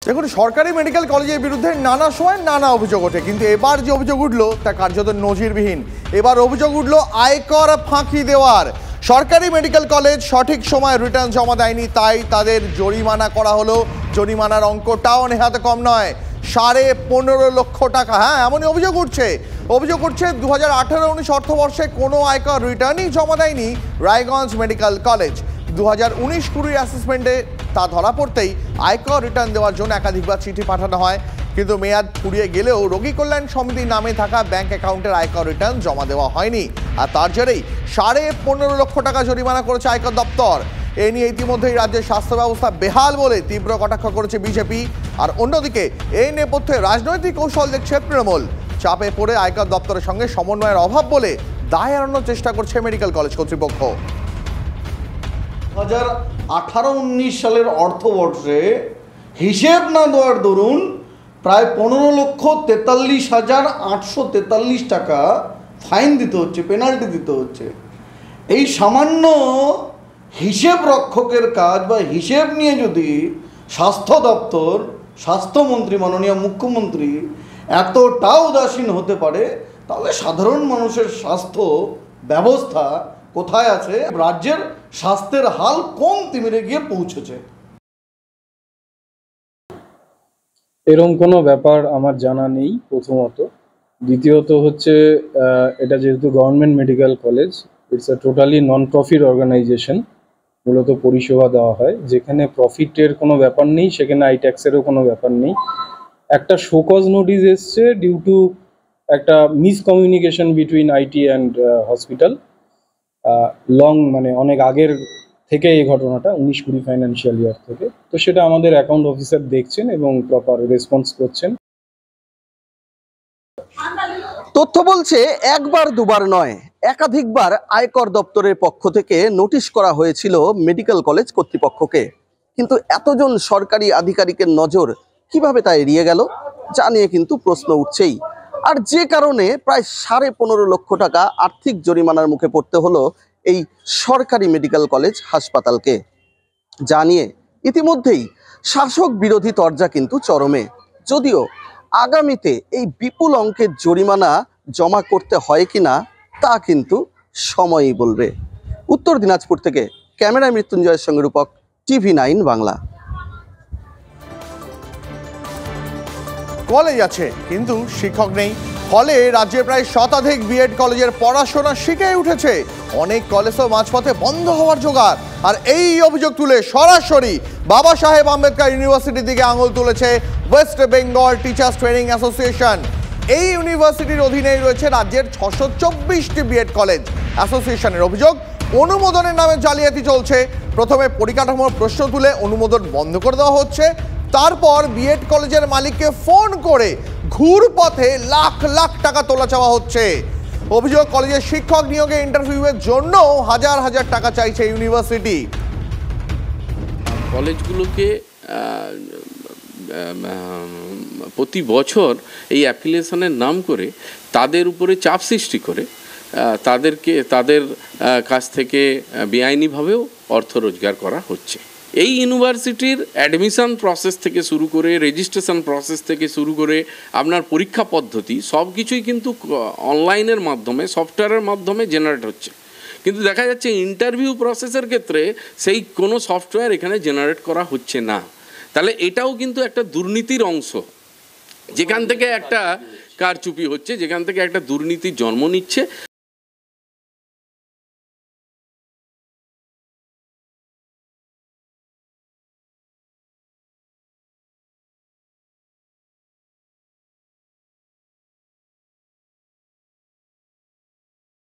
দেখুন, সরকারি মেডিকেল কলেজের বিরুদ্ধে নানা সময় নানা অভিযোগ ওঠে, কিন্তু এবার যে অভিযোগ উঠল তা কার্যত নজিরবিহীন। এবার অভিযোগ উঠল আয়কর ফাঁকি দেওয়ার। সরকারি মেডিকেল কলেজ সঠিক সময় রিটার্ন জমা দেয়নি, তাই তাদের জরিমানা করা হলো। জরিমানার অঙ্কটাও নেহাত কম নয়, 15.5 লক্ষ টাকা। হ্যাঁ, এমনই অভিযোগ উঠছে। 2018-19 অর্থবর্ষে কোনো আয়কর রিটার্নই জমা দেয়নি রায়গঞ্জ মেডিকেল কলেজ। 2019-20 অ্যাসেসমেন্টে তা ধরা পড়তেই আয়কর রিটার্ন দেওয়ার জন্য একাধিকবার চিঠি পাঠানো হয়, কিন্তু মেয়াদ ফুরিয়ে গেলেও রোগী কল্যাণ সমিতির নামে থাকা ব্যাংক অ্যাকাউন্টের আয়কর রিটার্ন জমা দেওয়া হয়নি। আর তার জেরেই 15.5 লক্ষ টাকা জরিমানা করেছে আয়কর দপ্তর। এ নিয়ে ইতিমধ্যেই রাজ্যের স্বাস্থ্য ব্যবস্থা বেহাল বলে তীব্র কটাক্ষ করেছে বিজেপি। আর অন্যদিকে এই নেপথ্যে রাজনৈতিক কৌশল দেখছে তৃণমূল। চাপে পড়ে আয়কর দপ্তরের সঙ্গে সমন্বয়ের অভাব বলে দায় এড়ানোর চেষ্টা করছে মেডিকেল কলেজ কর্তৃপক্ষ। 2018-19 সালের অর্থবর্ষে হিসেব না দেওয়ার দরুন প্রায় 15,43,843 টাকা ফাইন দিতে হচ্ছে, পেনাল্টি দিতে হচ্ছে। এই সামান্য হিসেব রক্ষকের কাজ বা হিসেব নিয়ে যদি স্বাস্থ্য দপ্তর, স্বাস্থ্যমন্ত্রী, মাননীয় মুখ্যমন্ত্রী এতটা উদাসীন হতে পারে, তাহলে সাধারণ মানুষের স্বাস্থ্য ব্যবস্থা কোথায় আছে? রাজ্যের স্বাস্থ্যের হাল কোন তিমিরে গিয়ে পৌঁছেছে? এরকম কোনো ব্যাপার আমার জানা নেই, প্রথমত। দ্বিতীয়ত হচ্ছে, এটা যেহেতু government medical college, it's a totally non profit organisation. মূলত পরিষেবা দেওয়া হয়, যেখানে প্রফিটের কোনো ব্যাপার নেই, সেখানে আই ট্যাক্সেরও কোনো ব্যাপার নেই। একটা শোকজ নোটিস এসছে ডিউ টু একটা miscommunication between IT and hospital. মানে অনেক আগের থেকে এই ঘটনাটা, 19-20 ফাইন্যান্সিয়াল ইয়ার থেকে। তো সেটা আমাদের অ্যাকাউন্ট অফিসার দেখছেন এবং প্রপার রেসপন্স করছেন। তথ্য বলছে একবার দুবার নয়, একাধিকবার আয়কর দপ্তরের পক্ষ থেকে নোটিশ করা হয়েছিল মেডিকেল কলেজ কর্তৃপক্ষকে। কিন্তু এতজন সরকারি আধিকারিকের নজর কিভাবে তা এড়িয়ে গেল, যা নিয়ে কিন্তু প্রশ্ন উঠছেই। আর যে কারণে প্রায় 15.5 লক্ষ টাকা আর্থিক জরিমানার মুখে পড়তে হলো এই সরকারি মেডিকেল কলেজ হাসপাতালকে। যা নিয়ে ইতিমধ্যেই শাসক বিরোধী তরজা কিন্তু চরমে, যদিও আগামীতে এই বিপুল অঙ্কের জরিমানা জমা করতে হয় কিনা তা কিন্তু সময়ই বলবে। উত্তর দিনাজপুর থেকে ক্যামেরায় মৃত্যুঞ্জয়ের সঙ্গে রূপক, TV9 বাংলা। কলেজ আছে কিন্তু শিক্ষক নেই, ফলে রাজ্যের প্রায় শতাধিক বিএড কলেজের পড়াশোনা শিখে উঠেছে। অনেক কলেজও মাঝপথে বন্ধ হওয়ার জোগাড়। আর এই অভিযোগ তুলে সরাসরি বাবা সাহেব আম্বেদকর ইউনিভার্সিটির দিকে আঙুল তুলেছে West Bengal teachers training association. এই ইউনিভার্সিটির অধীনেই রয়েছে রাজ্যের 624টি বিএড কলেজ। অ্যাসোসিয়েশনের অভিযোগ, অনুমোদনের নামে জালিয়াতি চলছে। প্রথমে পরিকাঠামোর প্রশ্ন তুলে অনুমোদন বন্ধ করে দেওয়া হচ্ছে, তারপর বিএড কলেজের মালিককে ফোন করে ঘুরপথে লাখ লাখ টাকা তোলা চাওয়া হচ্ছে। অভিযোগ, কলেজের শিক্ষক নিয়োগে ইন্টারভিউয়ের জন্য হাজার হাজার টাকা চাইছে ইউনিভার্সিটি। কলেজগুলোকে প্রতি বছর এই অ্যাফিলিয়েশনের নাম করে তাদের উপরে চাপ সৃষ্টি করে তাদের কাছ থেকে বেআইনিভাবেও অর্থ রোজগার করা হচ্ছে। এই ইউনিভার্সিটির অ্যাডমিশন প্রসেস থেকে শুরু করে, রেজিস্ট্রেশন প্রসেস থেকে শুরু করে আপনার পরীক্ষা পদ্ধতি সব কিছুই কিন্তু অনলাইনের মাধ্যমে, সফটওয়্যারের মাধ্যমে জেনারেট হচ্ছে। কিন্তু দেখা যাচ্ছে ইন্টারভিউ প্রসেসের ক্ষেত্রে সেই কোনো সফটওয়্যার এখানে জেনারেট করা হচ্ছে না। তাহলে এটাও কিন্তু একটা দুর্নীতির অংশ, যেখান থেকে একটা কারচুপি হচ্ছে, যেখান থেকে একটা দুর্নীতির জন্ম নিচ্ছে।